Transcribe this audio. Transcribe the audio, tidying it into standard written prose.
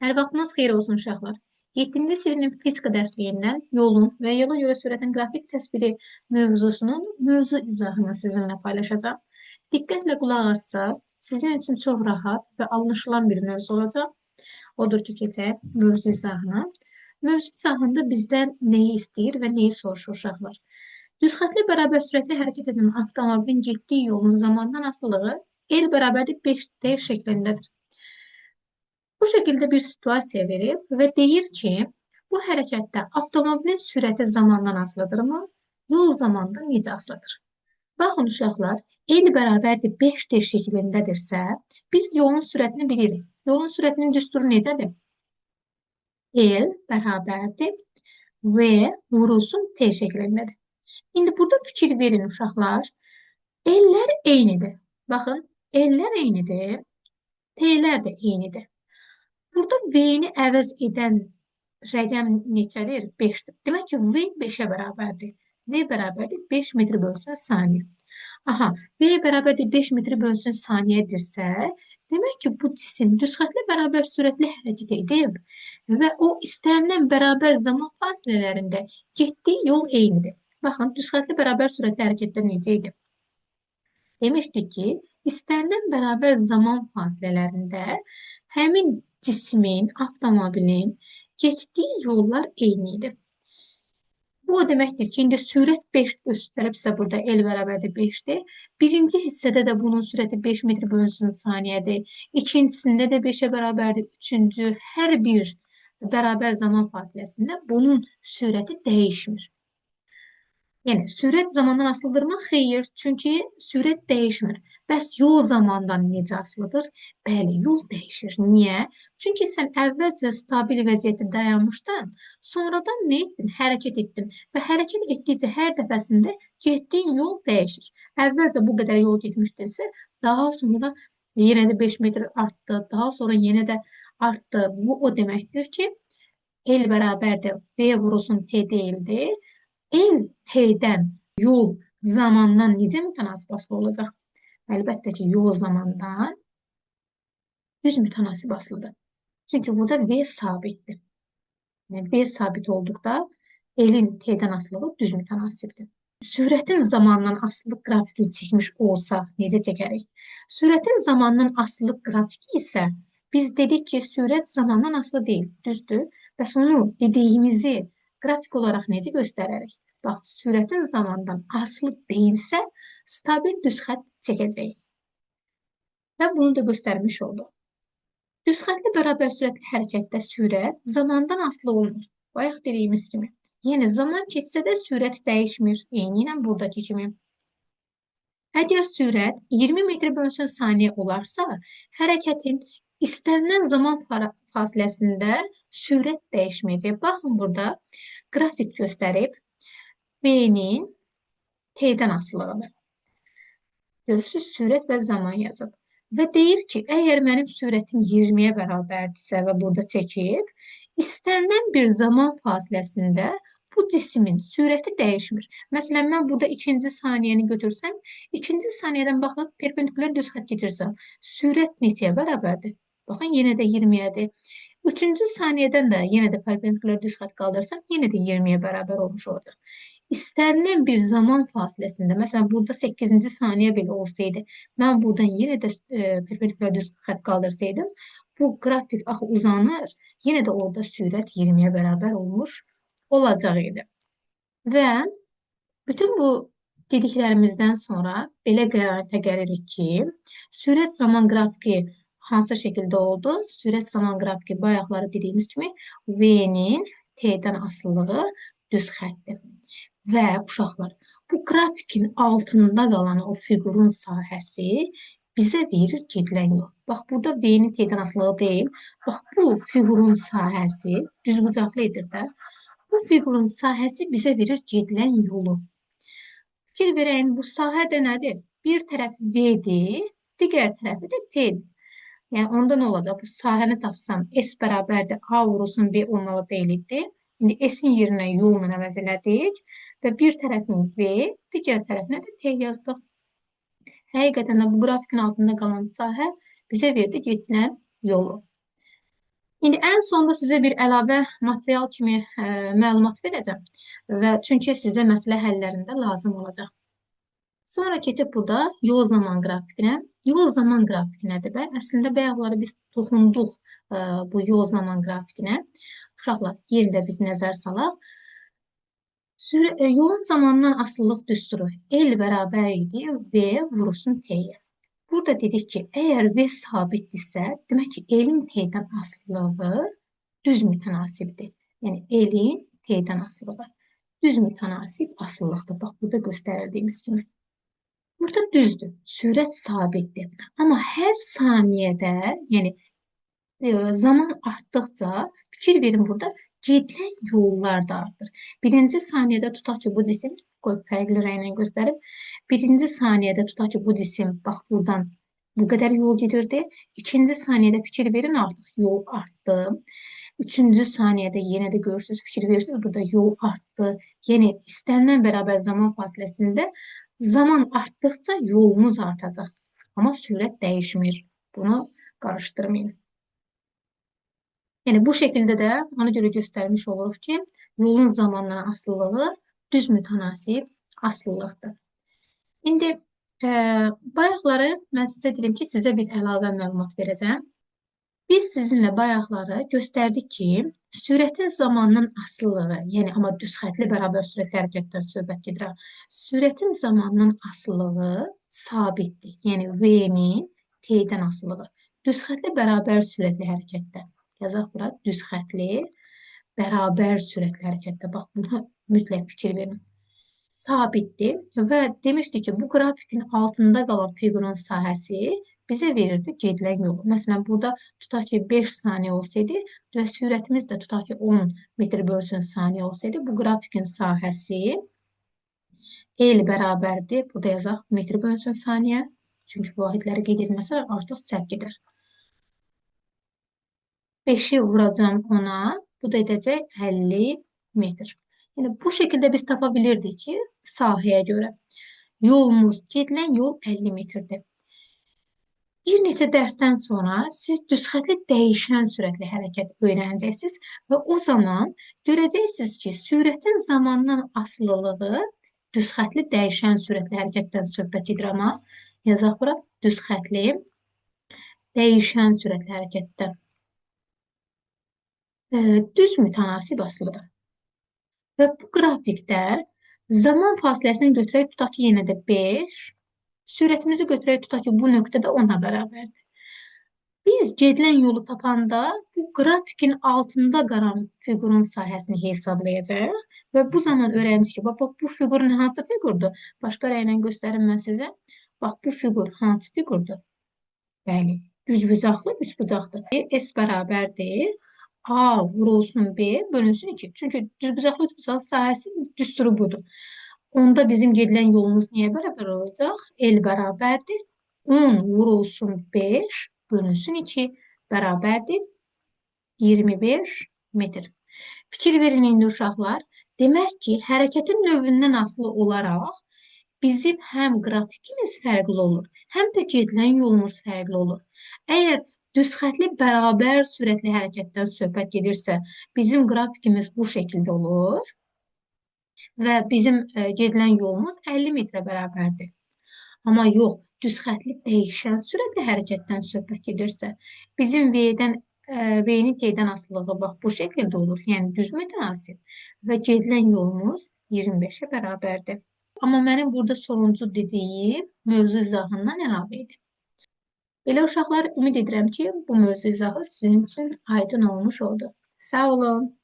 Hər vaxtınız xeyir olsun uşaqlar. 7-ci sinif fizika dərsliyindən yolun və yola görə sürətin qrafik təsviri mövzusunun mövzu izahını sizinlə paylaşacağam. Diqqətlə qulaq assaz, sizin üçün çox rahat və anlaşılan bir mövzu olacaq. Odur ki, keçək mövzu izahına. Mövzu izahında bizdən nəyi istəyir və nəyi soruşur uşaqlar? Düzxətli bərabər sürətli hərəkət edən avtomobilin getdiyi yolun zamandan asılılığı L bərabərdir 5D şəklindədir. Bu şəkildə bir situasiya verib və deyir ki, bu hərəkətdə avtomobilin sürəti zamandan asılıdırmı? Yol zamandan necə asılıdır? Baxın uşaqlar, L bərabərdir 5D şəklindədirsə, biz yolun sürətini bilirik. Yolun sürətinin düsturu necədir? L bərabərdir V vurulsun T şəklindədir. İndi burada fikir verin uşaqlar. L'lər eynidir. Baxın, L'lər eynidir, T'lər də eynidir. Burada V-ni əvəz edən rəqəm neçədir? 5-dir. Demək ki, V 5-ə bərabərdir. V bərabərdir 5 metr bölünsün saniyə. Aha, V bərabərdir 5 metr bölünsün saniyədirsə, demək ki, bu cisim düzxətli bərabər sürətli hərəkət edib və o istənilən bərabər zaman fasilələrində getdiyi yol eynidir. Baxın, düzxətli bərabər sürətli hərəkətdə necə idi? Demişdik ki, istənilən bərabər zaman fasilələrində həmin cismin, avtomobilin getdiyi yollar eyni idi. Bu o deməkdir ki, indi sürət 5 göstərib sizə burada L bərabərdir 5-dir. Birinci hissədə də bunun sürəti 5 metr bölünsün saniyədir. İkincisində də 5-ə bərabərdir. Üçüncü, hər bir bərabər zaman fasiləsində bunun sürəti dəyişmir. Yəni, sürət zamandan asılıdırmı? Xeyr, çünki sürət dəyişmir. Bəs yol zamandan necə asılıdır? Bəli, yol dəyişir. Niyə? Çünki sən əvvəlcə stabil vəziyyətdə dayanmışdın, sonradan nə etdin? Hərəkət etdin və hərəkət etdikcə hər dəfəsində getdiyin yol dəyişir. Əvvəlcə bu qədər yol getmişdinsə, daha sonra yenə də 5 metr artdı, daha sonra yenə də artdı. Bu o deməkdir ki, L bərabərdir, V vurulsun T deyildir. L T'dən yol zamandan necə mütənasib asılı olacaq? Əlbəttə ki, yol zamandan düz mütənasib asılıdır. Çünki burada V sabitdir. Yəni, V sabit olduqda L'in T'dən asılığı düz mütənasibdir. Sürətin zamandan asılılıq qrafiki çəkmiş olsa necə çəkərik? Sürətin zamandan asılılıq qrafiki isə biz dedik ki, sürət zamandan asılı deyil, düzdür. Bəs onu dediyimizi qrafik olaraq necə göstərərik? Bax, sürətin zamandan asılı deyilsə, stabil düz xətt çəkəcəyik. Və bunu da göstərmiş olduq. Düz xəttli bərabər sürətli hərəkətdə sürət zamandan asılı olmur. Bayaq dediyimiz kimi. Yəni, zaman keçsə də sürət dəyişmir. Eyni ilə buradakı kimi. Əgər sürət 20 metr bölünsün saniyə olarsa, hərəkətin istənilən zaman fasiləsində sürət dəyişməyəcək. Baxın, burada qrafik göstərib V-nin T'dən asılılığını. Görürsünüz, sürət və zaman yazıb. Və deyir ki, əgər mənim sürətim 20-yə bərabərdirsə və burada çəkib, istənilən bir zaman fasiləsində bu cismin sürəti dəyişmir. Məsələn, mən burada ikinci saniyəni götürsəm, ikinci saniyədən baxın, perpendikulyar düz xətt keçirsəm, sürət neçəyə bərabərdir? Baxın, yenə də 20-yədir. Üçüncü saniyədən də yenə də perpendikulyar düz xətt qaldırsam, yenə də 20-yə bərabər olmuş olacaq. İstənilən bir zaman fasiləsində, məsələn, burada 8-ci saniyə belə olsaydı, mən buradan yenə də perpendikulyar düz xətt qaldırsaydım, bu qrafik axı uzanır, yenə də orada sürət 20-yə bərabər olmuş olacaq idi. Və bütün bu dediklərimizdən sonra belə qənaətə gəlirik ki, sürət zaman qrafiki hansı şəkildə oldu? Sürət zaman qrafiki bayaqları dediyimiz kimi V-nin T-dən asılılığı düz xəttdir. Və uşaqlar, bu qrafikin altında qalan o fiqurun sahəsi bizə verir gedilən yol. Bax, burada V-nin T-dən asılığı deyil. Bax, bu fiqurun sahəsi, düzbucaqlı edir də, bu fiqurun sahəsi bizə verir gedilən yolu. Fikir verəyin, bu sahə də nədir? Bir tərəf V-dir, digər tərəfi də T-dir. Yəni, onda nə olacaq? Bu sahəni tapsam, S bərabərdir, A vurulsun B olmalı deyildi. İndi S-in yerinə yolla əvəz elədik və bir tərəfini V, digər tərəfinə də T yazdıq. Həqiqətən də bu qrafikin altında qalan sahə bizə verdi gedilən yolu. İndi ən sonda sizə bir əlavə material kimi məlumat verəcəm və çünki sizə məsələ həllərində lazım olacaq. Sonra keçib burada yol zaman qrafikinə. Yol zaman qrafiki nədir bə? Əslində bayaqları biz toxunduq bu yol zaman qrafikinə. Uşaqlar, yerində biz nəzər salaq. Yolun zamandan asılılıq düsturu L bərabər idi V vurulsun T-yə. Burada dedik ki, əgər V sabitdirsə, demək ki, L-in T-dən asılılığı düz mütənasibdir. Yəni, L-in T-dən asılılığı düz mütənasib asılılıqdır. Bax, burada göstərildiyimiz kimi. Burada düzdür, sürət sabitdir. Amma hər saniyədə, yəni zaman artdıqca, fikir verin burada, gedilən yollar da artır. Birinci saniyədə tutaq ki, bu cisim, qoy fərqli rənglə göstərib, birinci saniyədə tutaq ki, bu cisim, bax, buradan bu qədər yol gedirdi. İkinci saniyədə fikir verin, artıq yol artdı. Üçüncü saniyədə yenə də görürsünüz, fikir verirsiniz, burada yol artdı. Yəni, istənilən bərabər zaman fasiləsində zaman artdıqca yolumuz artacaq. Amma sürət dəyişmir. Bunu qarışdırmayın. Yəni, bu şəkildə də ona görə göstərmiş oluruq ki, yolun zamandan asılılığı düz mütənasib asılılıqdır. İndi, bayaqları mən sizə dedim ki, sizə bir əlavə məlumat verəcəm. Biz sizinlə bayaqları göstərdik ki, sürətin zamandan asılılığı, yəni amma düz xətli bərabər sürətli hərəkətdən söhbət gedir. Sürətin zamandan asılılığı sabitdir. Yəni, V-nin T-dən asılılığı. Düz xətli bərabər sürətli hərəkətdə. Yazaq bura, düz xətli bərabər sürətli hərəkətdə. Bax, buna mütləq fikir verin. Sabitdir və demişdik ki, bu qrafikin altında qalan fiqurun sahəsi bizə verirdi gedilən yolu. Məsələn, burada tutaq ki, 5 saniyə olsaydı və sürətimiz də tutaq ki, 10 metr bölsün saniyə olsaydı, bu qrafikin sahəsi L bərabərdir. Burada yazaq metr bölsün saniyə. Çünki bu vahidləri qeyd etməsə artıq səhv gedər. 5-i vuracam 10-a, bu da edəcək 50 metr. Yəni, bu şəkildə biz tapa bilirdik ki, sahəyə görə yolumuz, gedilən yol 50 metrdir. Bir neçə dərsdən sonra siz düzxətli dəyişən sürətli hərəkət öyrənəcəksiniz və o zaman görəcəksiniz ki, sürətin zamandan asılılığı düzxətli dəyişən sürətli hərəkətdən söhbət edir, amma yazaq bura düzxətli dəyişən sürətli hərəkətdən. Düz mütənasib asılıdır. Və bu qrafikdə zaman fasiləsini götürək, tutaq ki, yenə də 5, sürətimizi götürək, tutaq ki, bu nöqtədə 10-a bərabərdir. Biz gedilən yolu tapanda bu qrafikin altında qalan fiqurun sahəsini hesablayacaq və bu zaman öyrəndik ki, bax, bu fiqurun hansı fiqurdur? Başqa rənglə göstərim mən sizə. Bax, bu fiqur hansı fiqurdur? Bəli, düzbucaqlı üçbucaqdır. S bərabərdir. A vurulsun B bölünsün 2. Çünki düzbucaqlı üçbucaq sahəsinin düsturu budur. Onda bizim gedilən yolumuz niyə bərabər olacaq? L bərabərdir. 10 vurulsun 5 bölünsün 2 bərabərdir 25 metr. Fikir verin indi uşaqlar. Demək ki, hərəkətin növündən asılı olaraq bizim həm qrafikimiz fərqli olur, həm də gedilən yolumuz fərqli olur. Əgər düzxətli bərabər sürətli hərəkətdən söhbət gedirsə, bizim qrafikimiz bu şəkildə olur və bizim gedilən yolumuz 50 metrə bərabərdir. Amma yox, düzxətli dəyişən sürətli hərəkətdən söhbət gedirsə, bizim V-nin T-dən asılılığı bax bu şəkildə olur, yəni düz mütənasib və gedilən yolumuz 25-ə bərabərdir. Amma mənim burada sonuncu dediyim mövzu izahından əlavə idi. Belə uşaqlar, ümid edirəm ki, bu mövzu izahı sizin üçün aydın olmuş oldu. Sağ olun.